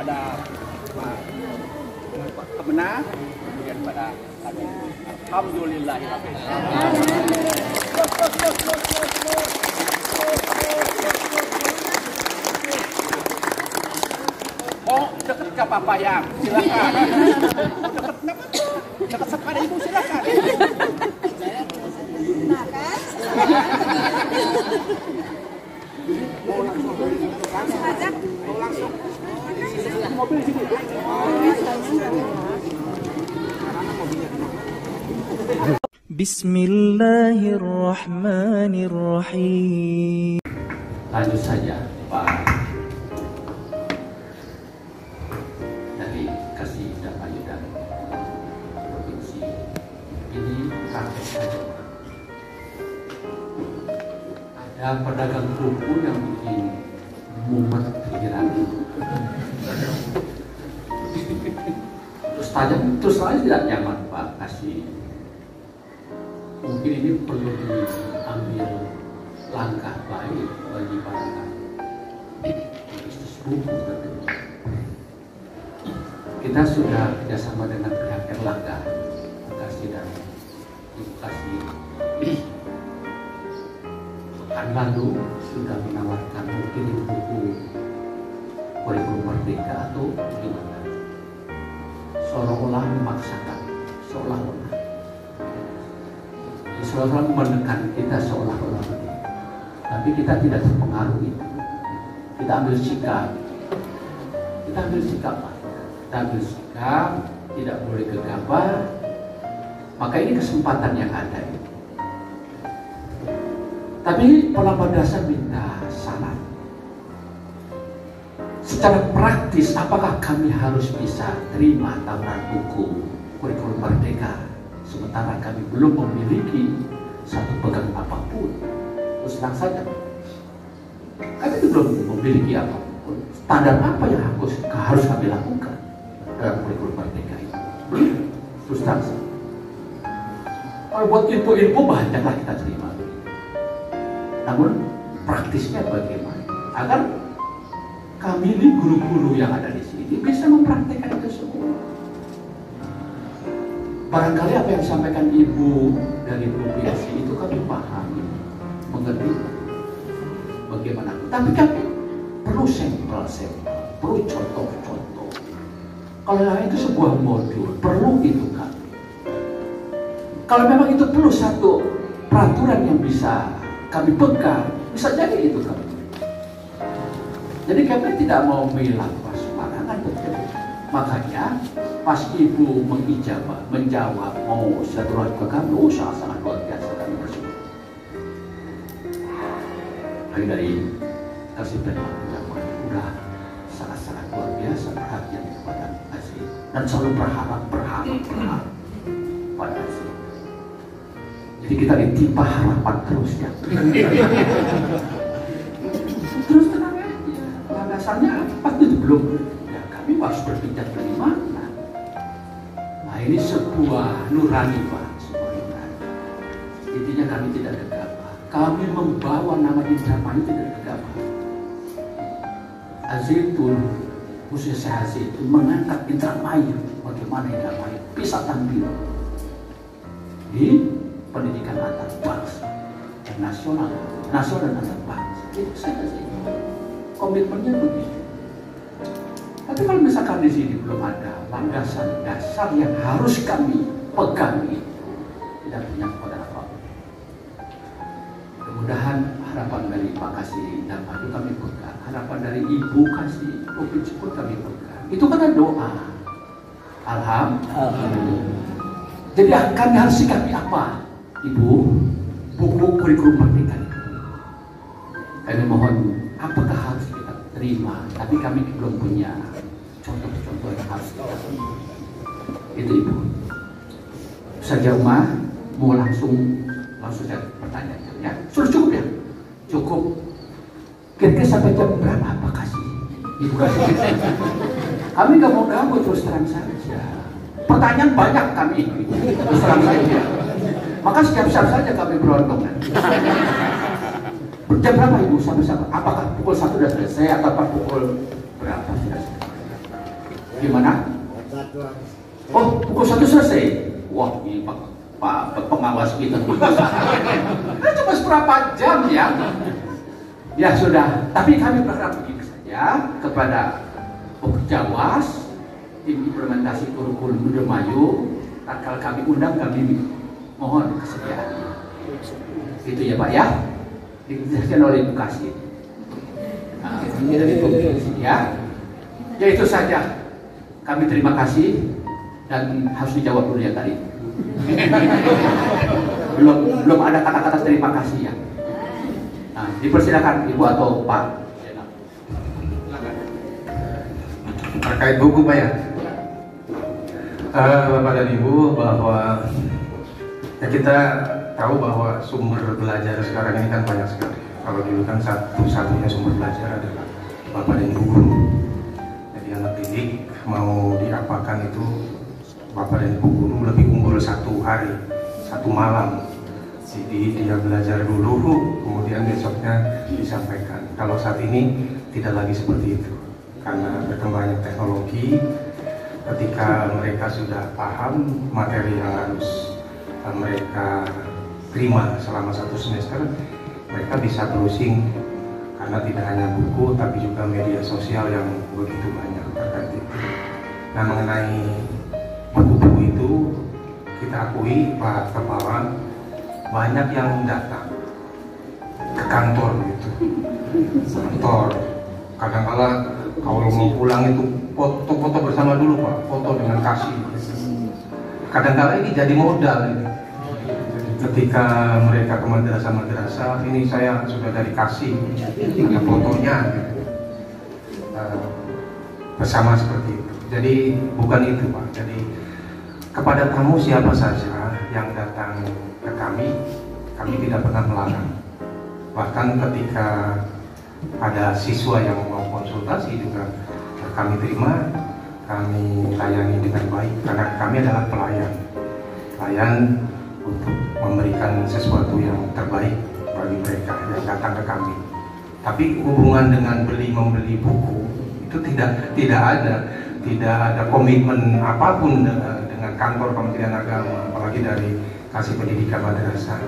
pada Pak Kemenang, kemudian pada kami. Alhamdulillahirabbil alamin. Oh, dekat ke Papa yang silakan. Dekat nggak apa-apa. Dekat kepada ibu silakan. Nah kan? Langsung aja. Langsung. Mobil di sini. Bismillahirrahmanirrahim. Lanjut saja Pak dari Kasih dan Ayudan Provinsi ini praktek saja. Ada pedagang buku yang bikin mumet pikiran terus saja tidak nyaman Pak Kasih. Mungkin ini perlu diambil langkah baik bagi para bisnis buku tentunya. Kita sudah kerjasama dengan pihak Erlangga, Bekasi dan Bekasi. Pekan lalu sudah menawarkan mungkin buku kurikulum merdeka atau gimana? Seolah-olah memaksakan, seolah-olah menekan kita seolah-olah. Tapi kita tidak terpengaruh itu. Kita ambil sikap. Kita ambil sikap. Tidak boleh gegabah. Maka ini kesempatan yang ada. Tapi Pelabuhan Dasar minta saran. Secara praktis, apakah kami harus bisa terima tawaran buku kurikulum merdeka sementara kami belum memiliki satu pegang apapun? Terus terang saja, kami belum memiliki apapun. Standar apa yang harus kami lakukan dalam kurikulum merdeka ini? Belum. Terus terang saja. Kalau buat info-info banyaklah kita terima. Namun praktisnya bagaimana? Agar kami ini guru-guru yang ada di sini bisa mempraktikkan itu semua. Barangkali apa yang disampaikan Ibu dari provinsi itu kami pahami, mengerti bagaimana. Tapi kami perlu sampel, perlu contoh-contoh. Kalau yang itu sebuah modul, perlu itu kami. Kalau memang itu perlu satu peraturan yang bisa kami pegang, bisa jadi itu kami. Jadi kami tidak mau melakukan sembarangan, betul. Makanya pas Ibu menjawab mau silaturahmi ke kami, sangat luar biasa kami bersyukur. Lagi dari Kasih dan Ayudan udah sangat-sangat luar biasa perhatian kepada Kasih dan selalu berharap pada Kasih. Jadi kita ditimpa harapan terus ya. Terus tenang aja. Landasannya apa itu belum? Ya kami harus berpijak dari mana? Nah ini sebuah nurani Pak, sebuah nurani. Intinya kami tidak gegabah. Kami membawa nama Indramayu tidak gegabah. Azitun, khususnya saya Azitun mengangkat Indramayu. Bagaimana Indramayu bisa tampil di pendidikan antar bangsa dan nasional dan antar bangsa. Itu saja sih. Komitmennya begitu. Tapi kalau misalkan di sini belum ada landasan dasar yang harus kami pegang itu, tidak punya kepada apa-apa. Mudah-mudahan harapan dari Pak Kasih dan Pak itu kami pegang. Harapan dari Ibu Kasih provinsi pun kami pegang. Itu kan ada doa. Alhamdulillah. Jadi kami harus sikapi apa? Ibu, buku kurikulum merdeka itu. Kami mohon, apakah harus kita terima? Tapi kami belum punya contoh-contoh yang harus kita terima. Itu Ibu. Saja Umar mau langsung saja pertanyaannya. Ya, sudah cukup ya? Cukup. Kira-kira sampai jam berapa Pak Kasih? Ibu Kasih. Kami nggak mau ganggu, terus terang saja. Pertanyaan banyak kami, terus terang saja. Maka siap-siap saja kami beruntung. Jam berapa Ibu sampai? Apakah pukul 1 sudah selesai atau pukul berapa sudah selesai? Gimana? Oh, pukul 1 selesai. Wah, ini Pak pengawas kita kan cuma seberapa jam ya. Ya sudah, tapi kami berharap begini saja kepada Jawas, tim implementasi kurikulum Indramayu, kalau kami undang kami mohon kesediaan. Itu ya Pak ya, dijelaskan oleh Ibu Kasih. Nah, ya, ya itu saja. Kami terima kasih dan harus dijawab dulu ya tadi. belum ada kata-kata terima kasih ya. Nah, dipersilakan Ibu atau Pak. Terkait buku Pak ya, Bapak dan Ibu, bahwa ya kita tahu bahwa sumber belajar sekarang ini kan banyak sekali. Kalau dulu kan satu-satunya sumber belajar adalah Bapak dan Ibu guru. Jadi anak didik mau diapakan itu Bapak dan Ibu guru lebih unggul 1 hari, 1 malam. Jadi dia belajar dulu, kemudian besoknya disampaikan. Kalau saat ini tidak lagi seperti itu, karena berkembangnya teknologi. Ketika mereka sudah paham materi yang harus mereka terima selama 1 semester, mereka bisa browsing, karena tidak hanya buku tapi juga media sosial yang begitu banyak terkait itu. Nah, mengenai buku-buku itu kita akui Pak Kepala, banyak yang datang ke kantor gitu. Kantor kadang-kala kalau mau pulang itu foto-foto bersama dulu Pak, foto dengan kasih. Kadang-kala ini jadi modal ini. Ketika mereka ke madrasah-madrasah, ini saya sudah dari kasih, ada fotonya gitu. Bersama seperti itu. Jadi bukan itu Pak. Jadi kepada tamu siapa saja yang datang ke kami tidak pernah melarang. Bahkan ketika ada siswa yang mau konsultasi juga kami terima, kami layani dengan baik, karena kami adalah pelayan untuk memberikan sesuatu yang terbaik bagi mereka yang datang ke kami. Tapi hubungan dengan membeli buku itu tidak ada komitmen apapun dengan kantor Kementerian Agama, apalagi dari Kasih Pendidikan Madrasah.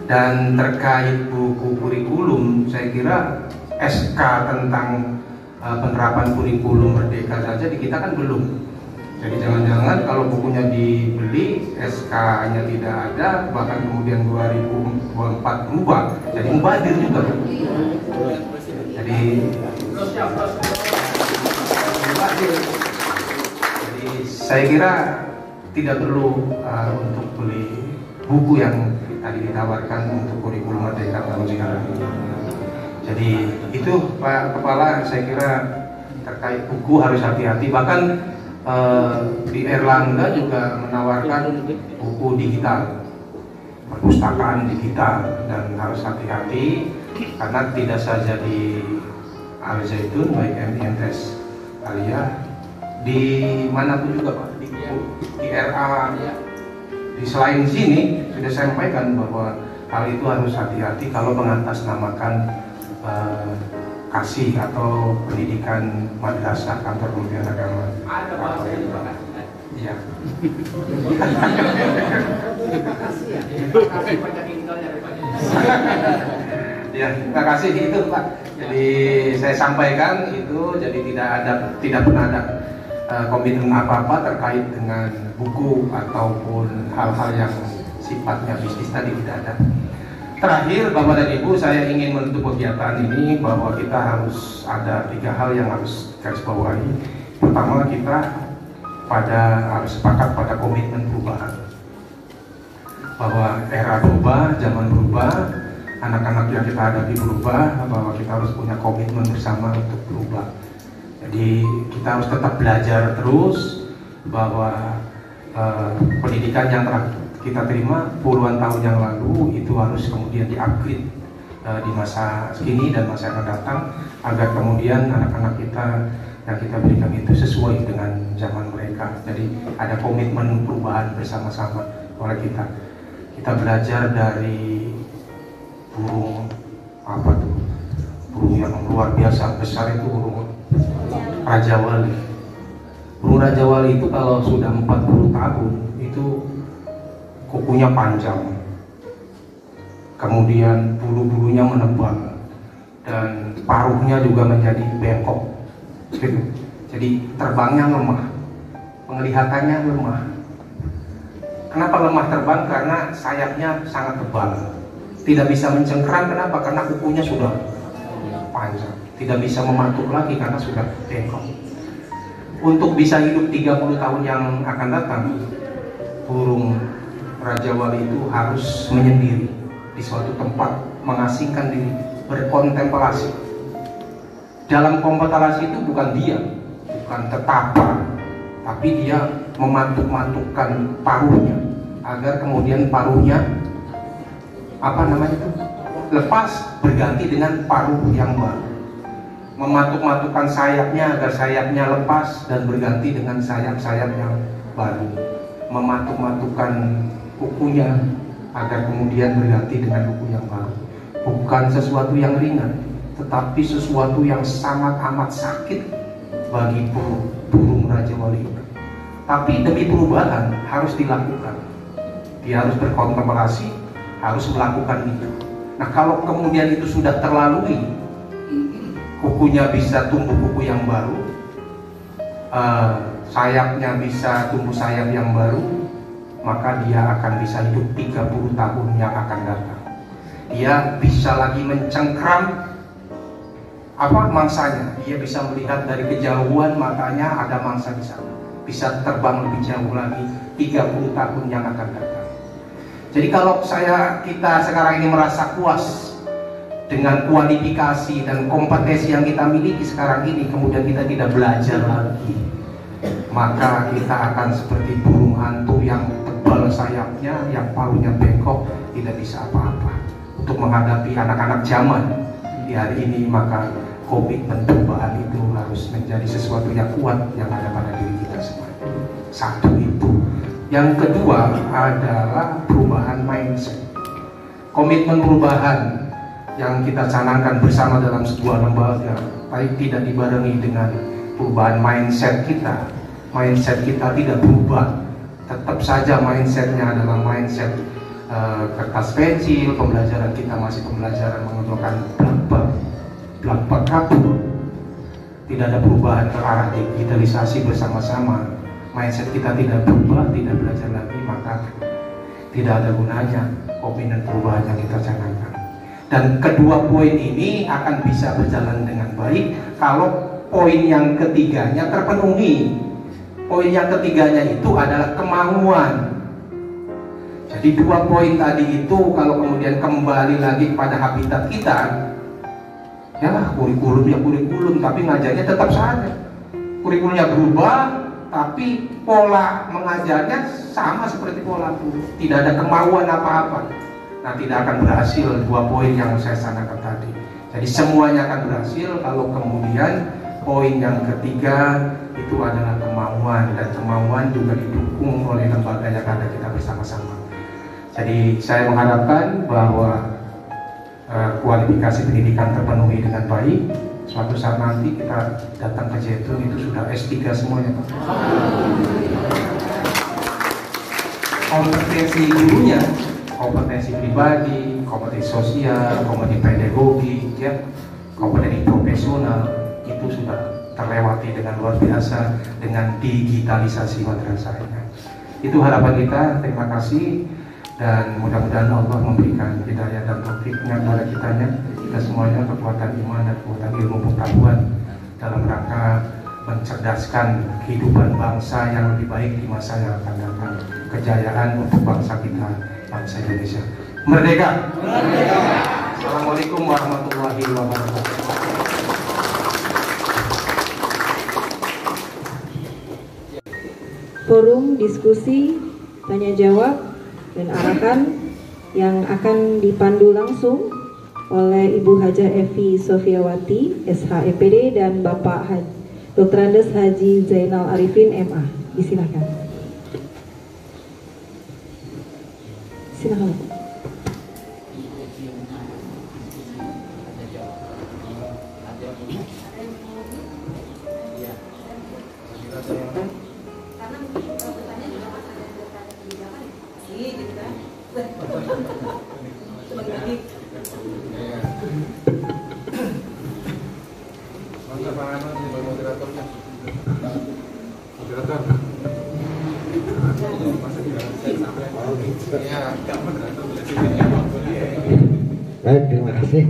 Dan terkait buku kurikulum, saya kira SK tentang penerapan kurikulum Merdeka saja di kita kan belum. Jadi jangan-jangan kalau bukunya dibeli, SK-nya tidak ada, bahkan kemudian 2024 berubah, jadi mubazir juga. Jadi saya kira tidak perlu untuk beli buku yang tadi ditawarkan untuk kurikulum Merdeka tahun sekarang ini. Jadi itu Pak Kepala, saya kira terkait buku harus hati-hati. Bahkan di Erlangga juga menawarkan buku digital, perpustakaan digital, dan harus hati-hati karena tidak saja di Al Zaitun, baik MINS Aliyah, di mana pun juga Pak, di RA, di selain sini sudah saya sampaikan bahwa hal itu harus hati-hati kalau mengatasnamakan kasih atau pendidikan madrasah kantor Kementerian Agama. Ada bahasa itu Pak. Iya. Ya, terima kasih itu Pak. Jadi saya sampaikan itu, jadi tidak pernah ada komitmen apa-apa terkait dengan buku ataupun hal-hal yang sifatnya bisnis tadi, tidak ada. Terakhir Bapak dan Ibu, saya ingin menutup kegiatan ini bahwa kita harus ada 3 hal yang harus garis bawahi. Pertama, kita harus sepakat pada komitmen perubahan, bahwa era berubah, zaman berubah, anak-anak yang kita hadapi berubah, bahwa kita harus punya komitmen bersama untuk berubah. Jadi kita harus tetap belajar terus, bahwa pendidikan yang kita terima puluhan tahun yang lalu itu harus kemudian di-upgrade di masa kini dan masa yang akan datang, agar kemudian anak-anak kita yang kita berikan itu sesuai dengan zaman mereka. Jadi ada komitmen perubahan bersama-sama oleh kita. Kita belajar dari burung burung yang luar biasa besar itu, burung Raja Wali. Burung Raja Wali itu kalau sudah 40 tahun itu kukunya panjang, kemudian bulu-bulunya menebal, dan paruhnya juga menjadi bengkok gitu. Jadi terbangnya lemah, penglihatannya lemah. Kenapa lemah terbang? Karena sayapnya sangat tebal, tidak bisa mencengkeram. Kenapa? Karena kukunya sudah panjang, tidak bisa mematuk lagi karena sudah bengkok. Untuk bisa hidup 30 tahun yang akan datang, burung Raja Wali itu harus menyendiri di suatu tempat, mengasingkan diri, berkontemplasi. Dalam kontemplasi itu bukan diam, bukan tetapa, tapi dia mematuk-matukkan paruhnya agar kemudian paruhnya lepas, berganti dengan paruh yang baru. Mematuk-matukkan sayapnya agar sayapnya lepas dan berganti dengan sayap-sayap yang baru. Mematuk-matukkan kukunya agar kemudian berganti dengan kuku yang baru. Bukan sesuatu yang ringan, tetapi sesuatu yang sangat amat sakit bagi burung Raja Wali itu. Tapi demi perubahan harus dilakukan. Dia harus berkontemplasi, harus melakukan itu. Nah, kalau kemudian itu sudah terlalui, kukunya bisa tumbuh kuku yang baru, sayapnya bisa tumbuh sayap yang baru, maka dia akan bisa hidup 30 tahun yang akan datang. Dia bisa lagi mencengkram mangsanya. Dia bisa melihat dari kejauhan, matanya ada mangsa di sana. Bisa terbang lebih jauh lagi 30 tahun yang akan datang. Jadi kalau kita sekarang ini merasa puas dengan kualifikasi dan kompetensi yang kita miliki sekarang ini, kemudian kita tidak belajar lagi, maka kita akan seperti burung hantu yang tebal sayapnya, yang paruhnya bengkok, tidak bisa apa-apa. Untuk menghadapi anak-anak zaman di hari ini, maka komitmen perubahan itu harus menjadi sesuatu yang kuat yang ada pada diri kita semua. Satu itu. Yang kedua adalah perubahan mindset. Komitmen perubahan yang kita canangkan bersama dalam sebuah lembaga, tapi tidak dibarengi dengan perubahan mindset kita. Mindset kita tidak berubah, tetap saja mindsetnya adalah mindset kertas pensil. Pembelajaran kita masih pembelajaran menggunakan blakbak kapur. Tidak ada perubahan ke arah digitalisasi bersama-sama. Mindset kita tidak berubah, tidak belajar lagi, maka tidak ada gunanya komitmen perubahan yang kita canangkan. Dan kedua poin ini akan bisa berjalan dengan baik kalau poin yang ketiganya terpenuhi. Poin yang ketiganya itu adalah kemauan. Jadi dua poin tadi itu kalau kemudian kembali lagi kepada habitat kita, ya kurikulum ya kurikulum, tapi ngajarnya tetap saja. Kurikulumnya berubah, tapi pola mengajarnya sama seperti pola dulu. Tidak ada kemauan apa-apa. Nah, tidak akan berhasil dua poin yang saya sanakan tadi. Jadi semuanya akan berhasil kalau kemudian poin yang ketiga itu adalah kemauan, dan kemauan juga didukung oleh lembaga yang ada kita bersama-sama. Jadi saya mengharapkan bahwa kualifikasi pendidikan terpenuhi dengan baik. Suatu saat nanti kita datang ke Zaitun itu sudah S3 semuanya, Pak. Kompetensi gurunya, kompetensi pribadi, kompetensi sosial, kompetensi pedagogi, ya, kompetensi profesional itu sudah terlewati dengan luar biasa dengan digitalisasi madrasah ini. Itu harapan kita. Terima kasih, dan mudah-mudahan Allah memberikan hidayah dan taufiknya kepada kita semuanya, kekuatan iman dan kekuatan ilmu pengetahuan dalam rangka mencerdaskan kehidupan bangsa yang lebih baik di masa yang akan datang. Kejayaan untuk bangsa kita, bangsa Indonesia. Merdeka! Merdeka! Assalamualaikum warahmatullahi wabarakatuh. Forum diskusi, tanya jawab, dan arahan yang akan dipandu langsung oleh Ibu Hajah Evi Sofiawati, SHEPD, dan Bapak Dr. Andes Haji Zainal Arifin, MA. Disilakan. Silakan. Saya Karena mungkin bertanya juga pas ada bertanya kebijakan ya pasti gitu kan. Sebagai Baik, terima kasih.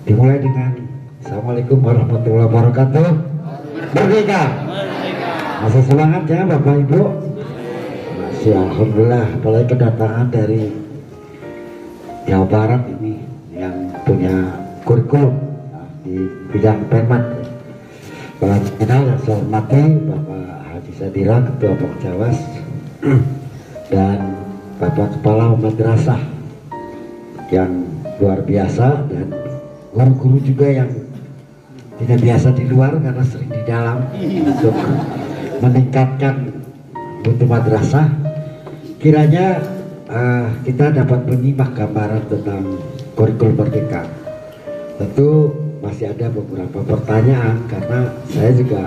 Dimulai dengan Assalamualaikum warahmatullahi wabarakatuh. Merdeka. Masih semangat ya Bapak Ibu? Masih, alhamdulillah. Apalagi kedatangan dari Jawa Barat ini yang punya kurikulum di bidang Penmat. Bapak kenal dan saya hormati Bapak Haji Sadila, Ketua Pokjawas, dan Bapak Kepala Madrasah yang luar biasa, dan guru-guru juga yang tidak biasa di luar karena sering di dalam untuk meningkatkan mutu madrasah. Kiranya kita dapat menyimak gambaran tentang kurikulum Merdeka. Tentu masih ada beberapa pertanyaan karena saya juga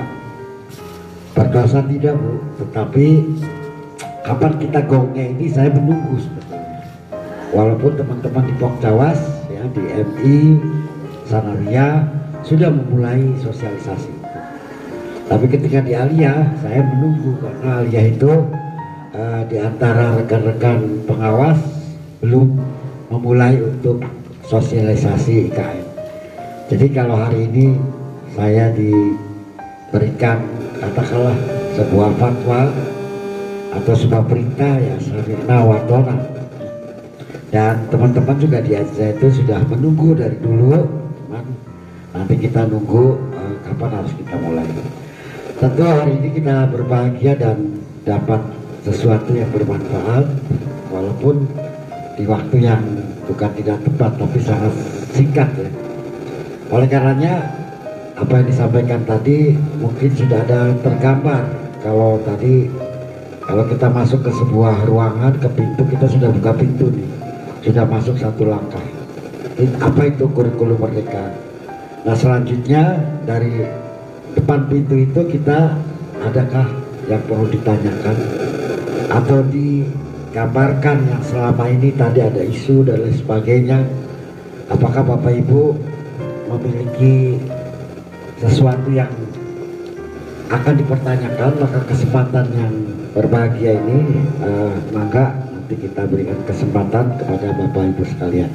berdosa tidak Bu, tetapi kapan kita gongnya ini saya menunggu sebetulnya. Walaupun teman-teman di Pokjawas ya, di MI Sanaria sudah memulai sosialisasi itu. Tapi ketika di Alia saya menunggu karena Alia itu di antara rekan-rekan pengawas belum memulai untuk sosialisasi IKN. Jadi kalau hari ini saya diberikan katakanlah sebuah fatwa atau sebuah perintah ya sami'na wa ata'na, dan teman-teman juga di Azza itu sudah menunggu dari dulu, teman. Nanti kita nunggu kapan harus kita mulai. Tentu hari ini kita berbahagia dan dapat sesuatu yang bermanfaat, walaupun di waktu yang bukan tidak tepat tapi sangat singkat ya. Oleh karenanya apa yang disampaikan tadi mungkin sudah ada tergambar. Kalau kita masuk ke sebuah ruangan, ke pintu, kita sudah buka pintu nih, sudah masuk satu langkah. Apa itu kurikulum Merdeka? Nah selanjutnya dari depan pintu itu kita adakah yang perlu ditanyakan atau digambarkan yang selama ini tadi ada isu dan lain sebagainya? Apakah Bapak Ibu memiliki sesuatu yang akan dipertanyakan? Maka kesempatan yang berbahagia ini maka nanti kita berikan kesempatan kepada Bapak Ibu sekalian.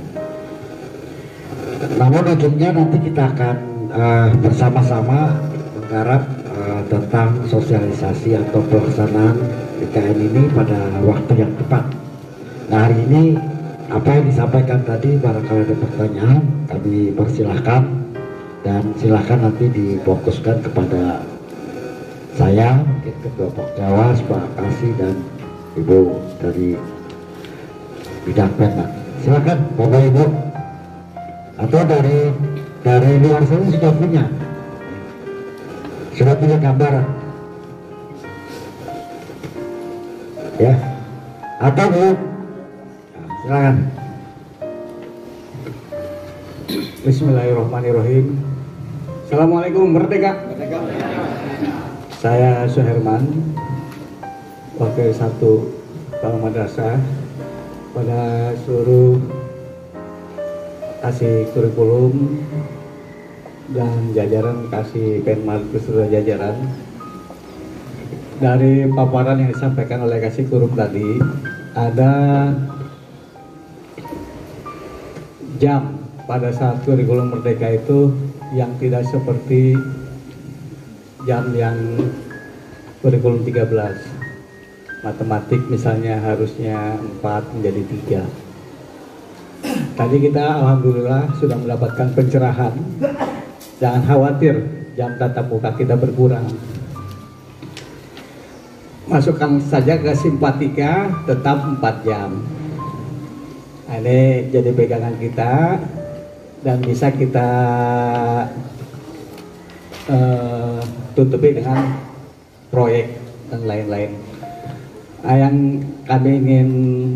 Namun ujungnya nanti kita akan bersama-sama menggarap tentang sosialisasi atau pelaksanaan IKN ini pada waktu yang tepat. Nah hari ini apa yang disampaikan tadi barangkali ada pertanyaan kami persilahkan, dan silahkan nanti difokuskan kepada saya, mungkin Ketua Pokjawas, Pak Kasih, dan Ibu dari bidang Penmat. Silakan Bapak Ibu, atau dari luar sana sudah punya gambaran ya, atau Bu, silakan. Bismillahirrahmanirrahim. Assalamualaikum, Merdeka. Saya Suherman, Wakil 1 Kepala Madrasah. Pada seluruh kasih kurikulum dan jajaran kasih Penmat beserta jajaran, dari paparan yang disampaikan oleh kasih kurikulum tadi, ada jam pada saat kurikulum Merdeka itu yang tidak seperti jam yang kurikulum 13. Matematik misalnya harusnya 4 menjadi 3. Tadi kita alhamdulillah sudah mendapatkan pencerahan. Jangan khawatir jam tatap muka kita berkurang. Masukkan saja ke simpatika tetap 4 jam. Nah, ini jadi pegangan kita dan bisa kita tutupi dengan proyek dan lain-lain. Yang kami ingin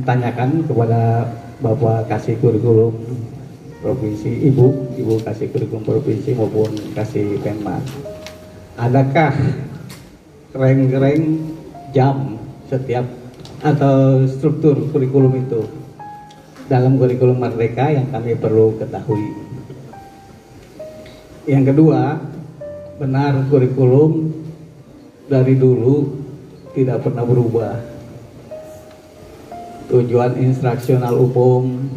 tanyakan kepada Bapak Kasih Kurikulum Provinsi, Ibu Kasih Kurikulum Provinsi maupun Kasih Penmat, adakah reng-reng jam setiap atau struktur kurikulum itu dalam kurikulum Merdeka yang kami perlu ketahui. Yang kedua, benar kurikulum dari dulu tidak pernah berubah. Tujuan instruksional umum,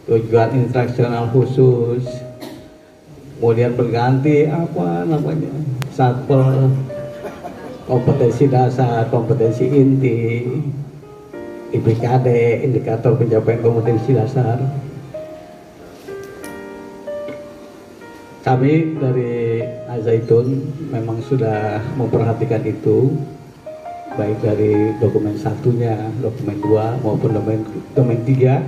tujuan instruksional khusus, kemudian berganti apa namanya, satpel, kompetensi dasar, kompetensi inti, IPKD, indikator pencapaian kompetensi dasar. Kami dari Al-Zaitun memang sudah memperhatikan itu, baik dari dokumen satunya, dokumen 2 maupun dokumen 3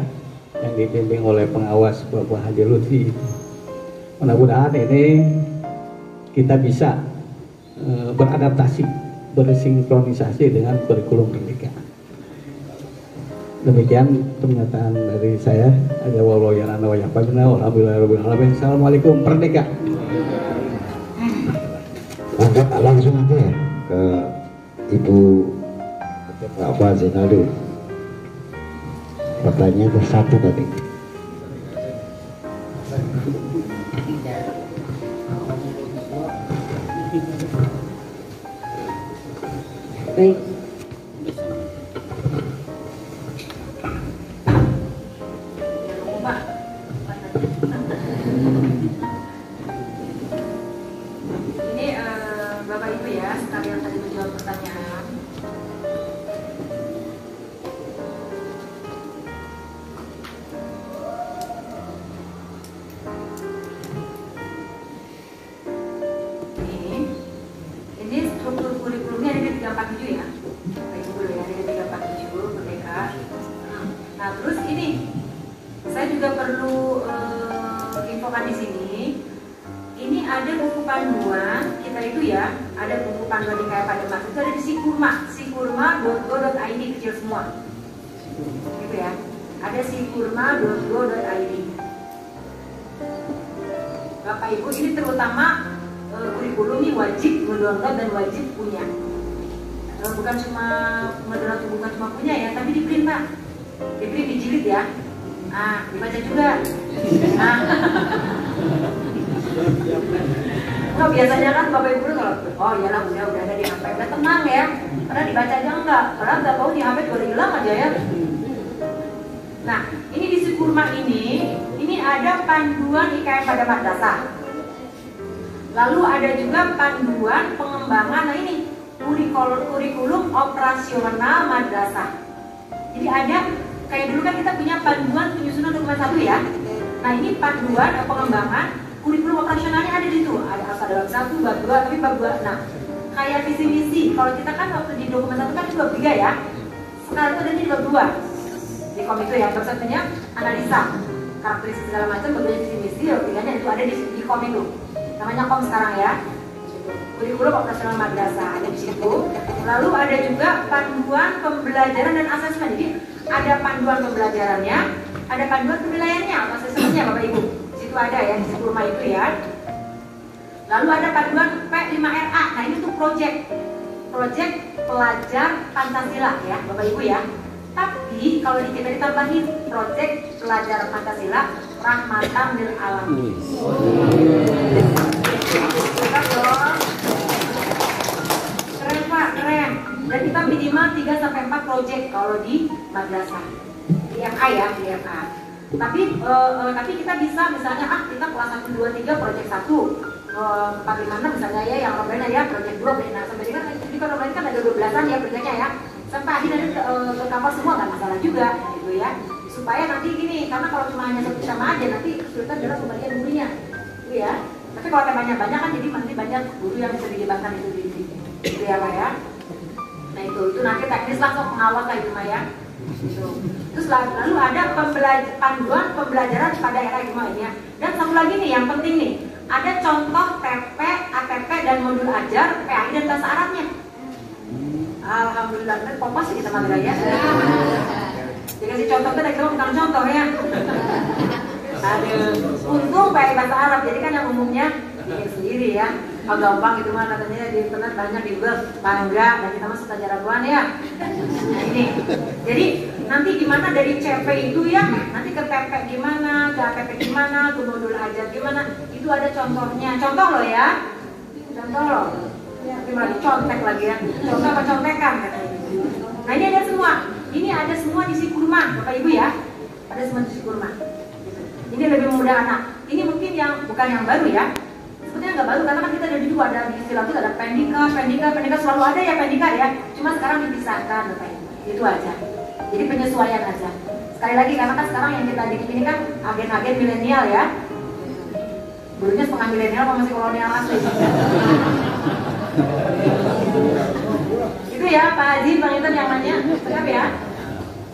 yang dibimbing oleh pengawas Bapak Haji Lutfi. Mudah-mudahan ini kita bisa beradaptasi, bersinkronisasi dengan kurikulum Merdeka. Demikian pernyataan dari saya. Assalamualaikum Merdeka. Langsung aja ya ke Ibu Pak Fazinaldo. Pertanyaan satu tadi. Baik. Ini Bapak Ibu ya, sekalian tadi menjawab pertanyaan. Ini struktur kurikulumnya ada di 347 ya. Baik dulu ya, ada di 347 Merdeka. Nah, terus ini saya juga perlu infokan di sini. Ini ada buku panduan kita itu ya, ada buku panduan di KF Pademas itu ada di sikurma.go.id kecil semua. Gitu ya. Ada sikurma.go.id. Bapak Ibu, ini terutama kurikulum ini wajib mendownload dan wajib punya. Bukan cuma mendownload, bukan cuma punya ya, tapi di print Pak. Di print, dijilid ya. Nah, dibaca juga. Nah. Nah, biasanya kan Bapak Ibu kalau oh iyalah udah ada di HP, udah tenang ya. Karena dibaca aja enggak, karena nggak tahu di HP baru hilang aja ya. Nah, ini di Sikurma ini ada panduan IKM pada madrasah. Lalu ada juga panduan pengembangan, nah ini kurikulum operasional madrasah. Jadi ada kayak dulu kan kita punya panduan penyusunan dokumen 1 ya. Nah, ini panduan pengembangan kurikulum operasionalnya ada di situ. Ada bab 1, bab 2, tapi bab 2. Nah, kayak visi misi. Kalau kita kan waktu di dokumen 1 kan itu bab 3 ya. Sekarang itu ada di bab 2. Di kom itu ya, bab 1-nya analisa, karakteristik segala macam, bab 2-nya visi misi, bab 3-nya itu ada di kom itu. Namanya kom sekarang ya. Kurikulum operasional madrasah ada di situ. Lalu ada juga panduan pembelajaran dan asesmen. Jadi ada panduan pembelajarannya, ada panduan penilaiannya atau asesmennya Bapak Ibu. Itu ada ya di Sikurma itu ya. Lalu ada panduan P5RA. Nah, ini tuh project pelajar Pancasila ya Bapak Ibu ya. Tapi kalau di kita ditambahin project pelajar Pancasila rahmatan lil alamin. Keren Pak, keren. Dan kita minimal 3-4 project kalau di madrasah. Di MA ya, di MA. Tapi kita bisa misalnya kita kelas 1, 2, 3 project 1 4, 5, 6 misalnya ya, yang lainnya ya project 2, nah sampai kan jadi kalau lain kan ada 12-an ya projectnya ya, sampai akhirnya ke cover semua nggak masalah juga gitu ya, supaya nanti gini, karena kalau cuma hanya satu sama aja nanti kesulitan adalah pembagian gurunya gitu ya. Tapi kalau temanya banyak kan jadi nanti banyak guru yang bisa dilibatkan itu gitu ya Pak ya. Nah itu nanti teknis langsung pengawas lah itu Pak ya. Gitu. Terus lalu ada panduan pembelajaran pada era ilmiah. Dan satu lagi nih yang penting nih, ada contoh TP, ATP dan modul ajar PAI dan bahasa Arabnya. Alhamdulillah, kan kompas sih kita mager ya. Dikasih contoh kita kira bukan contoh ya. Aduh, untung PAI bahasa Arab, jadi kan yang umumnya bikin sendiri ya. Oh gampang gitu mah katanya di internet banyak di Google. Bangga dan kita masuk acara Tuhan ya. Nah ini. Jadi nanti gimana dari CP itu ya, nanti ke PP gimana, ke APP gimana, ke modul ajar gimana, itu ada contohnya. Contoh loh ya. Contoh loh. Gimana contek lagi ya. Contoh apa contekan katanya. Nah ini ada semua. Ini ada semua di Sikurma, Bapak Ibu ya. Ada semua di Sikurma. Ini lebih mudah anak. Ini mungkin yang bukan yang baru ya. Sebetulnya nggak baru karena kan kita dari dulu ada di istilah itu ada pendika selalu ada ya pendika ya. Cuma sekarang dipisahkan Bapak Ibu. Itu aja. Jadi penyesuaian aja. Sekali lagi karena kan sekarang yang kita didik ini kan agen-agen milenial ya. Dulunya setengah milenial apa masih kolonial asli. Itu ya Pak Haji, Bang Intan yang nanya. Siap ya.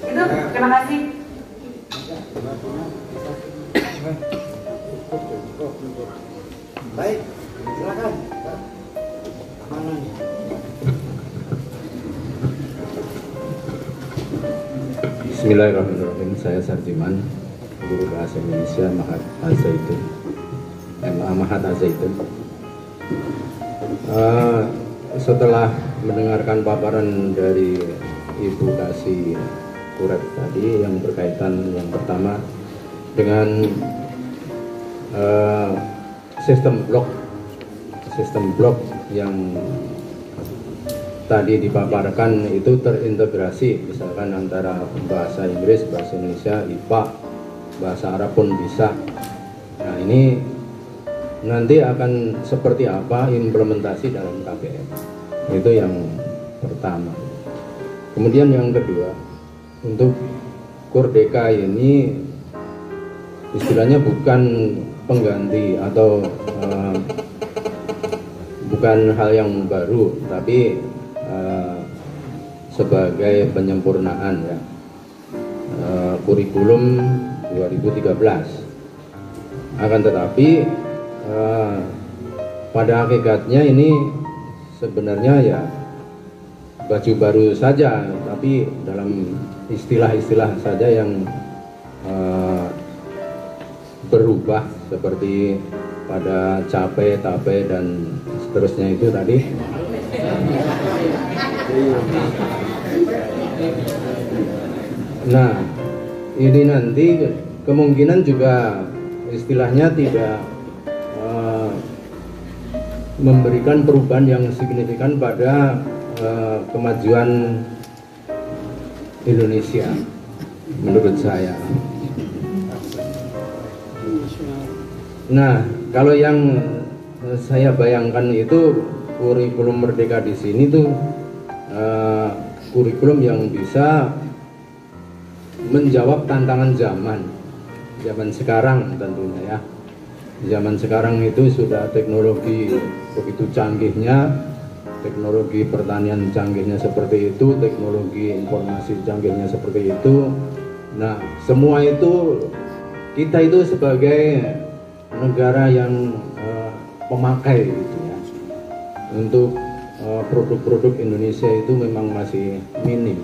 Itu terima kasih. Baik, silakan. Bismillahirrahmanirrahim. Saya Sarjiman, Guru Bahasa Indonesia Mahat Al-Zaitun, MA Mahat Al-Zaitun. Setelah mendengarkan paparan dari Ibu Kasih Kuret tadi yang berkaitan yang pertama dengan sistem blok yang tadi dipaparkan itu terintegrasi, misalkan antara bahasa Inggris, bahasa Indonesia, IPA, bahasa Arab pun bisa. Nah ini nanti akan seperti apa implementasi dalam KPM, itu yang pertama. Kemudian yang kedua, untuk Kurdeka ini istilahnya bukan pengganti atau bukan hal yang baru, tapi sebagai penyempurnaan ya, kurikulum 2013. Akan tetapi pada hakikatnya ini sebenarnya ya baju baru saja, tapi dalam istilah-istilah saja yang berubah seperti pada cape, tape dan seterusnya itu tadi. Nah, ini nanti kemungkinan juga istilahnya tidak memberikan perubahan yang signifikan pada kemajuan Indonesia menurut saya. Nah, kalau yang saya bayangkan itu kurikulum Merdeka di sini tuh kurikulum yang bisa menjawab tantangan zaman sekarang tentunya ya. Zaman sekarang itu sudah teknologi begitu canggihnya, teknologi pertanian canggihnya seperti itu, teknologi informasi canggihnya seperti itu. Nah, semua itu kita itu sebagai negara yang pemakai gitu ya, untuk produk-produk Indonesia itu memang masih minim.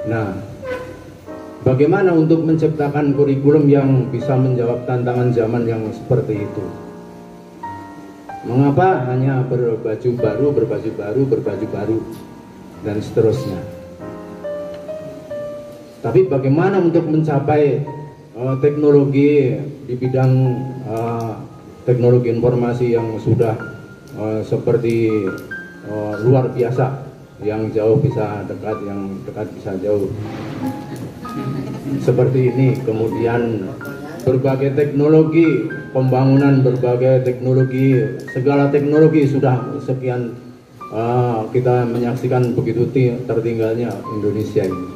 Nah, bagaimana untuk menciptakan kurikulum yang bisa menjawab tantangan zaman yang seperti itu? Mengapa hanya berbaju baru dan seterusnya? Tapi bagaimana untuk mencapai teknologi di bidang teknologi informasi yang sudah seperti luar biasa, yang jauh bisa dekat, yang dekat bisa jauh, seperti ini. Kemudian berbagai teknologi, pembangunan berbagai teknologi, segala teknologi sudah sekian, kita menyaksikan begitu tertinggalnya Indonesia ini.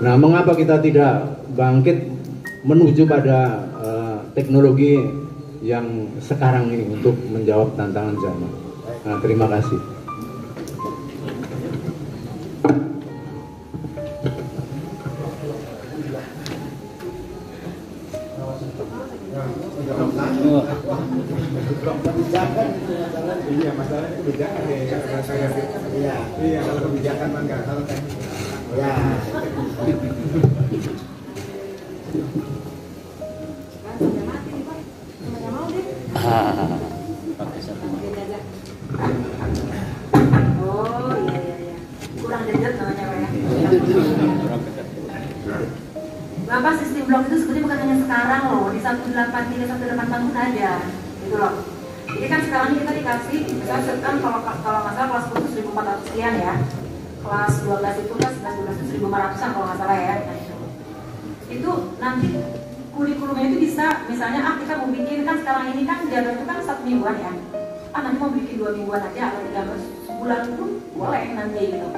Nah, mengapa kita tidak bangkit menuju pada teknologi yang sekarang ini untuk menjawab tantangan zaman? Nah, terima kasih. Iya, masalah kebijakan ya. Iya, kalau kebijakan mah enggak, kalau teknik. Ya. Pakai satu. sekarang loh di 183 188 ada gitu loh. Jadi kan sekarang kita dikasih misalnya kan kalau nggak salah kelas 10 itu 1.400 sekian ya, kelas 12 itu kelas 11 itu 1.500an kalau nggak salah ya. Itu nanti kurikulumnya itu bisa misalnya kita mau bikin kan sekarang ini kan jalan itu kan 1 mingguan ya, nanti mau bikin 2 mingguan aja atau 3 bulan pun boleh nanti gitu.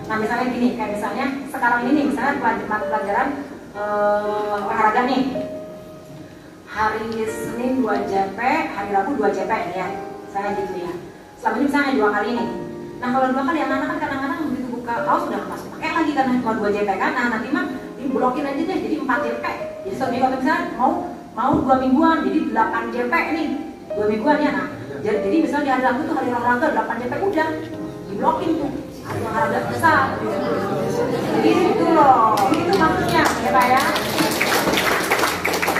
Nah misalnya gini, kayak misalnya sekarang ini nih misalnya pelajaran olahraga nih, hari Senin 2 JP, hari Rabu 2 JP ya, misalnya gitu ya. Selama ini misalnya 2 kali nih. Nah kalau 2 kali anak-anak kan kadang-kadang begitu buka kaos sudah masuk pakai lagi karena cuma 2 JP kan. Nah nanti mah diblokin aja deh jadi 4 JP. Jadi seminggu kalau misalnya mau 2 mingguan jadi 8 JP nih, 2 mingguan ya. Nah jadi misalnya di hari Rabu tuh hari olahraga 8 JP udah diblokin tuh. Hari olahraga besar. Jadi itu loh, itu maksudnya ya Pak ya.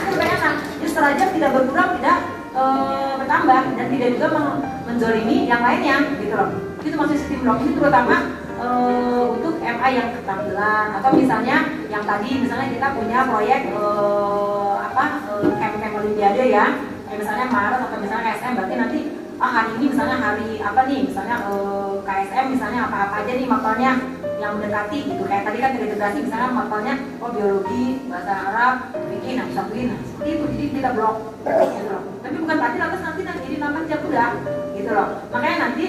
Itu enak. Jadi serajam tidak berkurang, tidak bertambah dan tidak juga menzolimi yang lainnya gitu loh. Itu maksud sistem blocking itu terutama untuk MA yang keterampilan atau misalnya yang tadi misalnya kita punya proyek camp olimpiade ya, kayak misalnya Maret atau misalnya KSM berarti nanti hari ini misalnya hari apa nih misalnya KSM misalnya apa aja nih mapelnya yang mendekati gitu, kayak tadi kan terintegrasi misalnya mapelnya biologi, bahasa Arab, bikin, satuin seperti itu, jadi kita blok gitu loh. Tapi bukan berarti lantas nanti jadi nambah jam udah gitu loh. Makanya nanti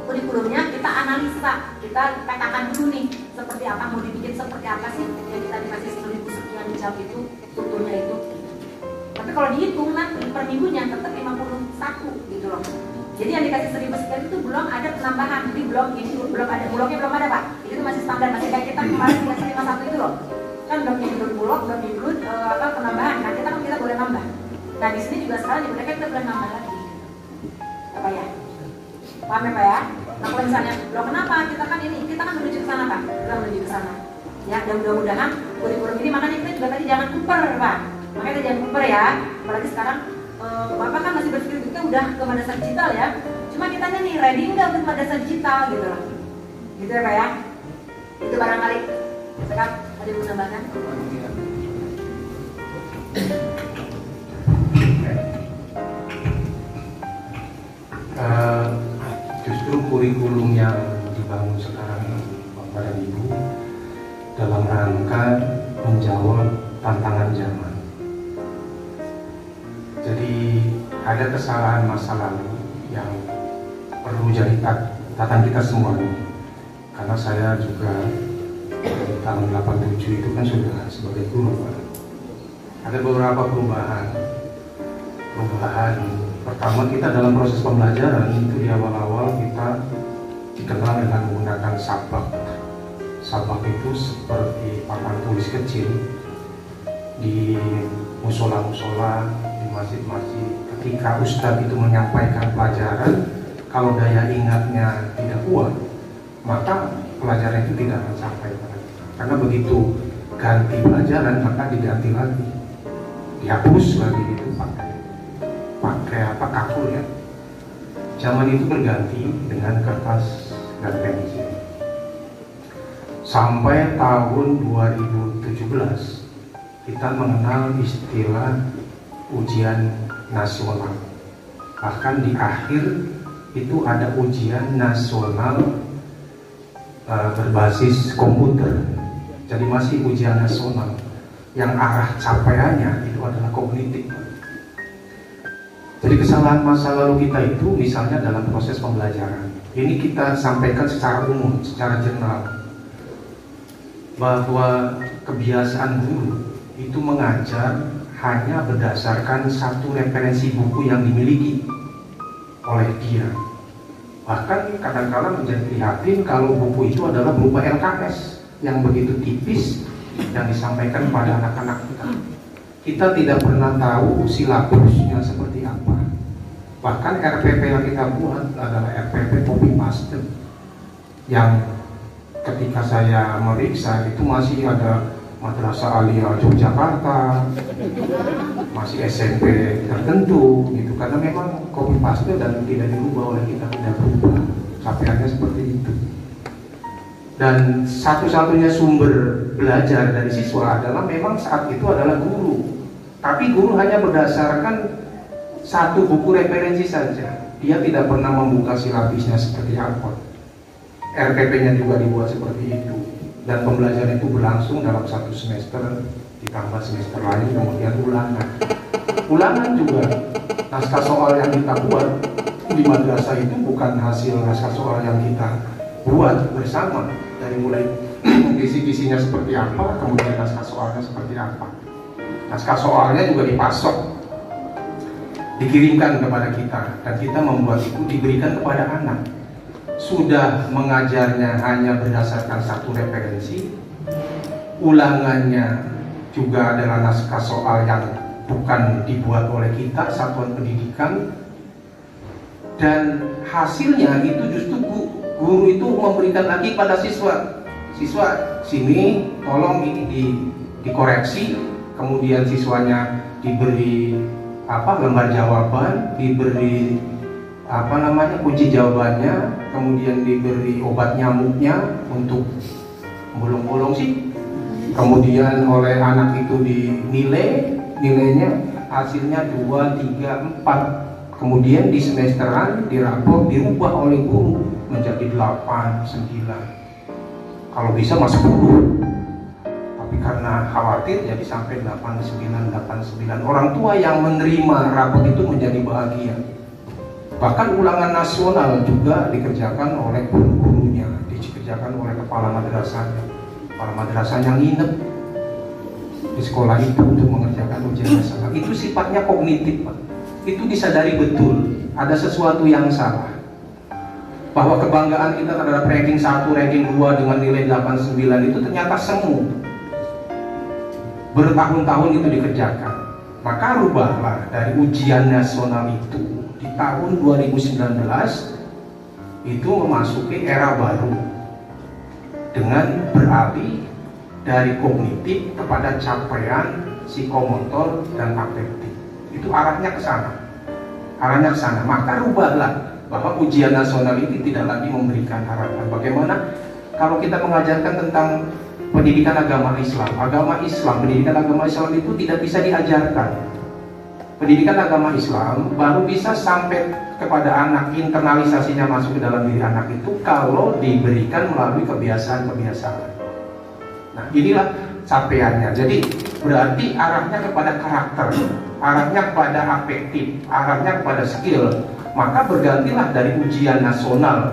kurikulumnya kita analisa, kita petakan dulu nih seperti apa, mau dibikin seperti apa sih yang kita dikasih 1000 sekian jam itu strukturnya itu. Tapi kalau dihitung nanti per minggunya tetap 51 gitu loh. Jadi yang dikasih 1000 sekian itu belum ada penambahan, jadi blok ini belum ada, bloknya belum ada Pak. Itu masih standar, masih kayak kita kemarin dikasih 51 itu loh. Kan belum include blok, belum include penambahan. Nah kita boleh nambah. Nah di sini juga sekarang di mereka kita boleh nambah lagi. Apa ya? Paham ya Pak ya? Nah kalau misalnya, loh kenapa? Kita kan menuju ke sana Pak, kita menuju ke sana. Ya, dan mudah-mudahan kurikulum ini makanya kita juga tadi jangan kuper Pak. Makanya kita jangan kuper ya. Apalagi sekarang Bapak kan masih berpikir kita udah ke madrasah digital ya. Cuma kita nih ready nggak untuk madrasah digital gitu loh. Gitu ya Pak ya. Itu barangkali. Sekarang ada yang mau tambahkan? Justru kurikulum yang dibangun sekarang Bapak dan Ibu dalam rangka menjawab tantangan zaman. Jadi ada kesalahan masa lalu yang perlu jadi catatan kita semua nih. Karena saya juga di tahun 87 itu kan sudah sebagai guru Pak. Ada beberapa perubahan. Pertama, kita dalam proses pembelajaran itu di awal-awal kita dikenal dengan menggunakan sabak. Sabak itu seperti papan tulis kecil di musola-musola, di masjid-masjid. Ketika ustadz itu menyampaikan pelajaran, kalau daya ingatnya tidak kuat, maka pelajaran itu tidak akan sampai. Karena begitu ganti pelajaran, maka diganti lagi, dihapus lagi gitu pakai kakur ya. Zaman itu berganti dengan kertas dan pensil. Sampai tahun 2017 kita mengenal istilah ujian nasional. Bahkan di akhir itu ada ujian nasional berbasis komputer. Jadi masih ujian nasional yang arah capaiannya itu adalah kognitif. Jadi kesalahan masa lalu kita itu misalnya dalam proses pembelajaran. Ini kita sampaikan secara umum, secara general, bahwa kebiasaan guru itu mengajar hanya berdasarkan satu referensi buku yang dimiliki oleh dia. Bahkan kadang-kadang menjadi prihatin kalau buku itu adalah berupa LKS yang begitu tipis yang disampaikan kepada anak-anak kita. Kita tidak pernah tahu silabusnya seperti apa. Bahkan RPP yang kita buat adalah RPP copy paste yang ketika saya meriksa itu masih ada Madrasah Aliyah Yogyakarta, masih SMP tertentu gitu, karena memang copy paste dan tidak dirubah oleh kita, tidak berubah. Capaiannya seperti itu. Dan satu-satunya sumber belajar dari siswa adalah memang saat itu adalah guru. Tapi guru hanya berdasarkan satu buku referensi saja. Dia tidak pernah membuka silabusnya seperti apa. RPP-nya juga dibuat seperti itu. Dan pembelajaran itu berlangsung dalam 1 semester, ditambah semester lain, kemudian ulangan. Ulangan juga, naskah soal yang kita buat di madrasah itu bukan hasil naskah soal yang kita buat bersama. Dari mulai kisi-kisinya seperti apa, kemudian naskah soalnya seperti apa. Naskah soalnya juga dipasok, dikirimkan kepada kita, dan kita membuat itu, diberikan kepada anak. Sudah mengajarnya hanya berdasarkan satu referensi, ulangannya juga adalah naskah soal yang bukan dibuat oleh kita, satuan pendidikan, dan hasilnya itu justru guru itu memberikan lagi pada siswa. Siswa, sini tolong ini dikoreksi, kemudian siswanya diberi lembar jawaban, diberi kunci jawabannya, kemudian diberi obat nyamuknya untuk bolong-bolong sih, kemudian oleh anak itu dinilai, nilainya hasilnya 2, 3, 4, kemudian di semesteran di rapor dirubah oleh guru menjadi 8, 9, kalau bisa masuk 10, tapi karena khawatir jadi sampai 89. Orang tua yang menerima rapor itu menjadi bahagia. Bahkan ulangan nasional juga dikerjakan oleh guru-gurunya, dikerjakan oleh kepala madrasahnya. Kepala madrasahnya nginep di sekolah itu untuk mengerjakan ujian nasional. Itu sifatnya kognitif, Pak. Itu disadari betul ada sesuatu yang salah. Bahwa kebanggaan kita terhadap ranking 1, ranking 2 dengan nilai 89 itu ternyata semu. Bertahun-tahun itu dikerjakan. Maka rubahlah dari ujian nasional itu di tahun 2019 itu memasuki era baru dengan beralih dari kognitif kepada capaian psikomotor dan afektif. Itu arahnya ke sana. Arahnya ke sana. Maka rubahlah bahwa ujian nasional ini tidak lagi memberikan harapan. Bagaimana kalau kita mengajarkan tentang pendidikan agama Islam, pendidikan agama Islam itu tidak bisa diajarkan. Pendidikan agama Islam baru bisa sampai kepada anak, internalisasinya masuk ke dalam diri anak itu kalau diberikan melalui kebiasaan-kebiasaan. Nah, inilah capaiannya. Jadi berarti arahnya kepada karakter, arahnya kepada afektif, arahnya kepada skill. Maka bergantilah dari ujian nasional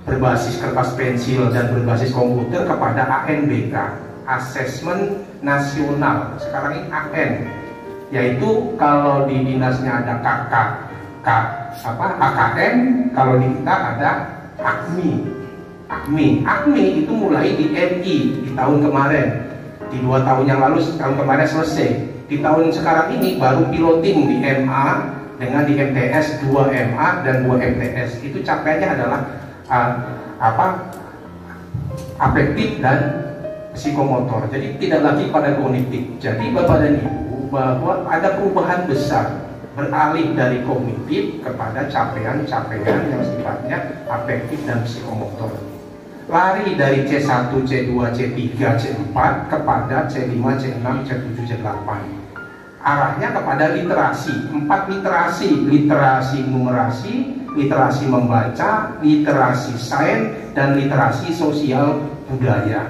berbasis kertas pensil dan berbasis komputer kepada ANBK, Asesmen Nasional. Sekarang ini AN, yaitu kalau di dinasnya ada AKM, kalau di kita ada AKMI itu mulai di MI di tahun kemarin, di 2 tahun yang lalu, tahun kemarin selesai. Di tahun sekarang ini baru piloting di MA dengan di MTS 2 MA dan 2 MTS. Itu capaiannya adalah afektif dan psikomotor. Jadi tidak lagi pada kognitif. Jadi Bapak dan Ibu, bahwa ada perubahan besar beralih dari kognitif kepada capaian-capaian yang sifatnya afektif dan psikomotor. Lari dari C1, C2, C3, C4 kepada C5, C6, C7, C8. Arahnya kepada literasi, 4 literasi: literasi numerasi, literasi membaca, literasi sains, dan literasi sosial budaya.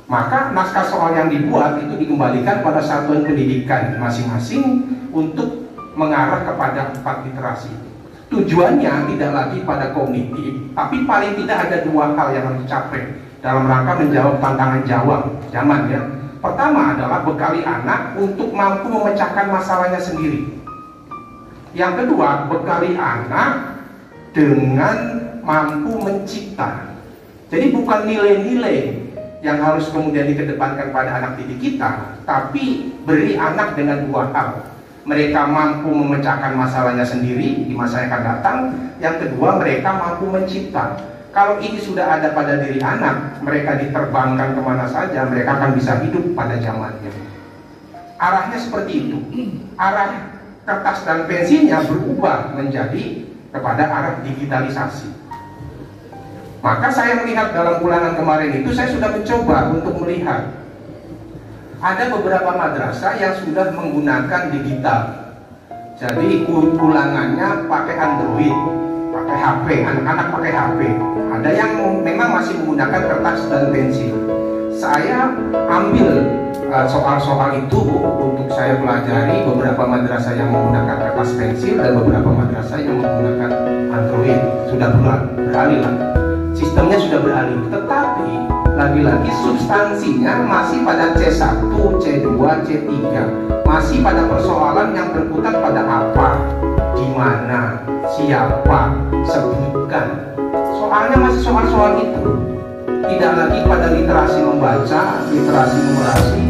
Maka naskah soal yang dibuat itu dikembalikan pada satuan pendidikan masing-masing untuk mengarah kepada 4 literasi. Tujuannya tidak lagi pada kognitif, tapi paling tidak ada 2 hal yang harus dicapai dalam rangka menjawab tantangan zaman ya. Pertama adalah bekali anak untuk mampu memecahkan masalahnya sendiri. Yang kedua, bekali anak dengan mampu mencipta. Jadi bukan nilai-nilai yang harus kemudian dikedepankan pada anak didik kita, tapi beri anak dengan 2 hal. Mereka mampu memecahkan masalahnya sendiri di masa yang akan datang. Yang kedua, mereka mampu mencipta. Kalau ini sudah ada pada diri anak, mereka diterbangkan kemana saja, mereka akan bisa hidup pada zamannya. Arahnya seperti itu. Arah kertas dan pensilnya berubah menjadi kepada arah digitalisasi. Maka saya melihat dalam ulangan kemarin itu, saya sudah mencoba untuk melihat Ada beberapa madrasah yang sudah menggunakan digital. Jadi ulangannya pakai Android, pakai HP, anak-anak pakai HP. Ada yang memang masih menggunakan kertas dan pensil. Saya ambil soal-soal itu untuk saya pelajari. Beberapa madrasah yang menggunakan kertas pensil dan beberapa madrasah yang menggunakan Android. Sudah beralih lah, sistemnya sudah beralih. Tetapi lagi-lagi substansinya masih pada C1, C2, C3, masih pada persoalan yang berputar pada apa, di mana, siapa, sebutkan. Soalnya masih soal-soal itu. Tidak lagi pada literasi membaca, literasi numerasi,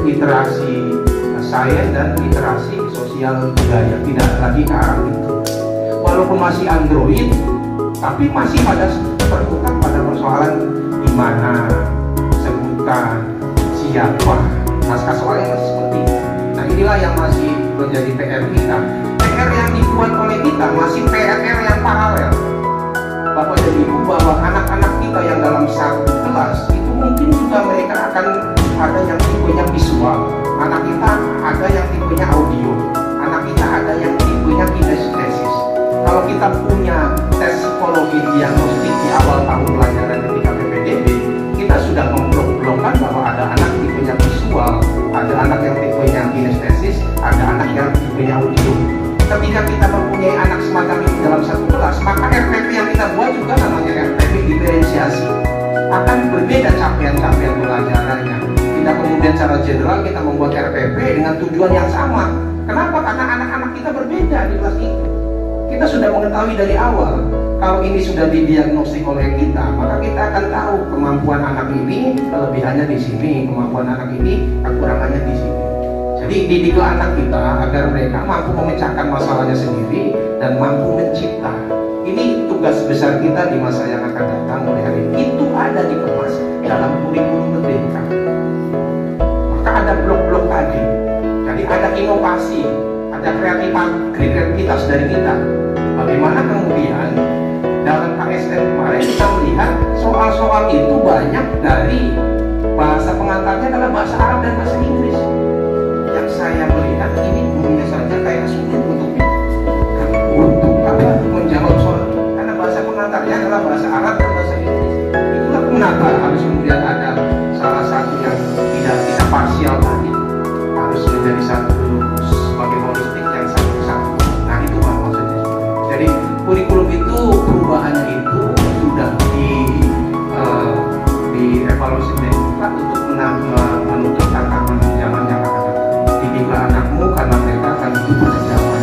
literasi sains dan literasi sosial budaya. Tidak lagi ke arah itu. Walaupun masih Android, tapi masih pada berputar pada persoalan di mana, sebutan, siapa. Naskah soalnya masih seperti itu. Nah, inilah yang masih menjadi PR kita. PR yang dibuat oleh kita masih PR yang paralel. Bapak dan Ibu, bahwa anak-anak kita yang dalam satu kelas itu mungkin juga mereka akan ada yang tipenya visual, anak kita ada yang tipenya audio, anak kita ada yang tipenya kinestesis. Kalau kita punya tes psikologi diagnostik di awal tahun pelajaran ketika PPDB, kita sudah memblok-blokkan bahwa ada anak tipenya visual, ada anak yang tipenya kinestesis, ada anak yang tipenya audio. Ketika kita mempunyai anak semacam ini dalam satu kelas, maka RPP yang kita buat juga namanya RPP diferensiasi. Akan berbeda capaian-capaian pelajarannya. Tidak kemudian secara general kita membuat RPP dengan tujuan yang sama. Kenapa? Karena anak-anak kita berbeda di kelas itu. Kita sudah mengetahui dari awal, kalau ini sudah didiagnostik oleh kita, maka kita akan tahu kemampuan anak ini, kelebihannya di sini, kemampuan anak ini, kekurangannya di sini. Jadi didiklah anak kita agar mereka mampu memecahkan masalahnya sendiri dan mampu mencipta. Ini tugas besar kita di masa yang akan datang mulai hari ini. Itu ada dikemas dalam kurikulum merdeka. Maka ada blok-blok tadi. Jadi ada inovasi, ada kreativitas dari kita. Bagaimana kemudian dalam KSN kemarin kita melihat soal-soal itu banyak dari bahasa pengantarnya adalah bahasa Arab dan bahasa Inggris. Yang saya melihat ini bunyinya saja kayak sulit untuk menjawab soal, karena bahasa pengantarnya adalah bahasa Arab dan bahasa Inggris. Itulah kenapa harus kemudian ada salah satu yang tidak parsial tadi, harus menjadi satu sebagai holistik yang satu-satu. Nah itu maksudnya. Jadi kurikulum itu perubahannya itu sudah dievaluasi mereka untuk menuntut tantangan zaman yang akan datang. Didiklah anakmu karena mereka akan hidup pada zaman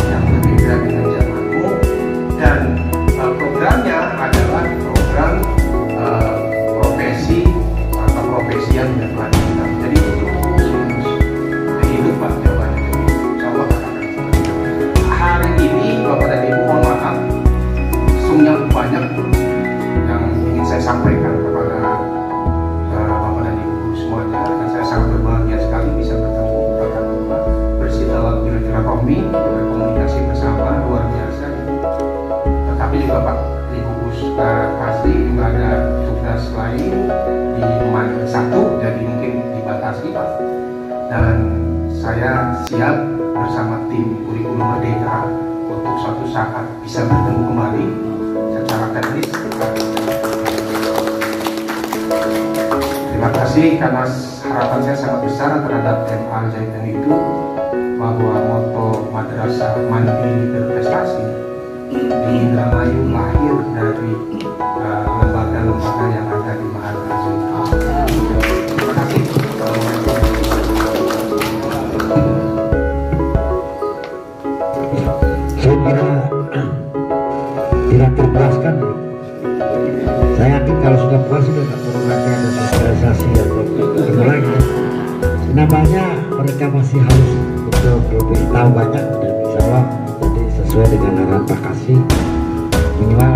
yang berbeda dengan zamanmu. Dan programnya adalah program profesi atau profesian dan pelatihan. Jadi itu jadi itu Pak jawabannya. Jadi insya Allah akan hari ini Bapak dan Ibu mohon maaf, sungguh banyak yang ingin saya sampaikan kepada Bapak dan Ibu semuanya, dan saya sangat berbahagia sekali bisa bertemu dalam silaturahmi, berkomunikasi bersama luar biasa. Tetapi juga Pak Ibu Kasri juga ada tugas lain di Manila 1, jadi mungkin dibatasi Pak. Dan saya siap bersama tim Kurikulum Merdeka untuk suatu saat bisa bertemu kembali secara teknis. Terima kasih karena harapan saya sangat besar terhadap MA Al-Zaitun itu, bahwa moto Madrasah Mandiri Berprestasi di Indramayu lahir dari lembaga-lembaga yang ada di Mahal Al-Zaitun. Terima kasih. Saya kira tidak terpuaskan. Saya yakin kalau sudah puas sudah tidak perlu lagi ada sosialisasi atau itu lagi. Namanya mereka masih harus lebih tahu banyak, dan insya Allah jadi sesuai dengan arahan Pak Kasih, minimal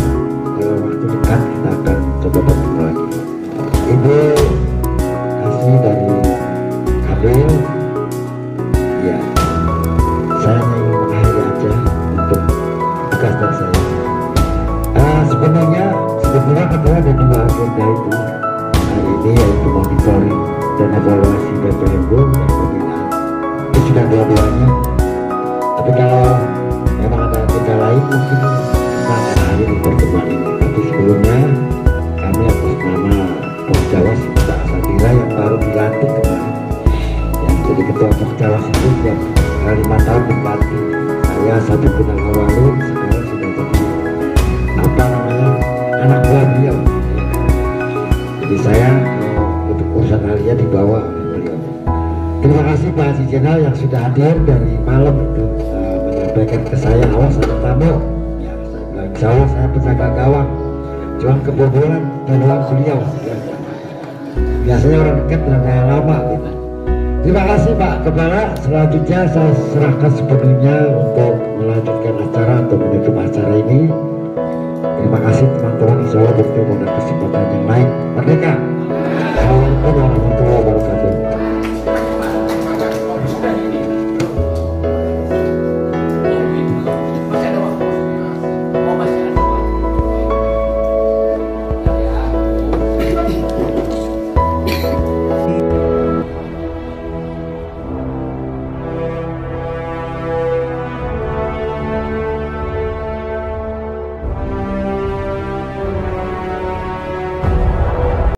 waktu dekat kita akan coba bertemu lagi. Ibu Kasih dari Kabil, ya saya ingin mengakhiri aja untuk tugas dari saya. Sebenarnya kedua ada dua agenda itu hari ini, yaitu monitoring dan evaluasi BPMU dan pembinaan itu sudah dua-duanya. Tapi kalau memang ada agenda lain mungkin kita akan hadir di pertemuan ini. Tapi sebelumnya kami atas nama Pokjawas Pak Sadira yang baru dilantik kemarin, yang jadi ketua Pokjawas itu tiap 5 tahun diganti. Saya Sabi Kunal Awalun sekarang sudah jadi anak buah beliau. Jadi saya untuk urusan harinya dibawa oleh beliau. Terima kasih Pak Haji Jenal yang sudah hadir dari malam itu menyampaikan ke saya, awas ada tamu. Ya, saya bilang, insya Allah saya penjaga gawang. Cuma kebobolan jaduan beliau. Ya. Biasanya orang dekat dan lama. Gitu. Terima kasih Pak Kepala. Selanjutnya saya serahkan sepenuhnya untuk melanjutkan acara atau menutup acara ini. Terima kasih teman-teman. Insya Allah bertemu pada kesempatan yang lain. Merdeka!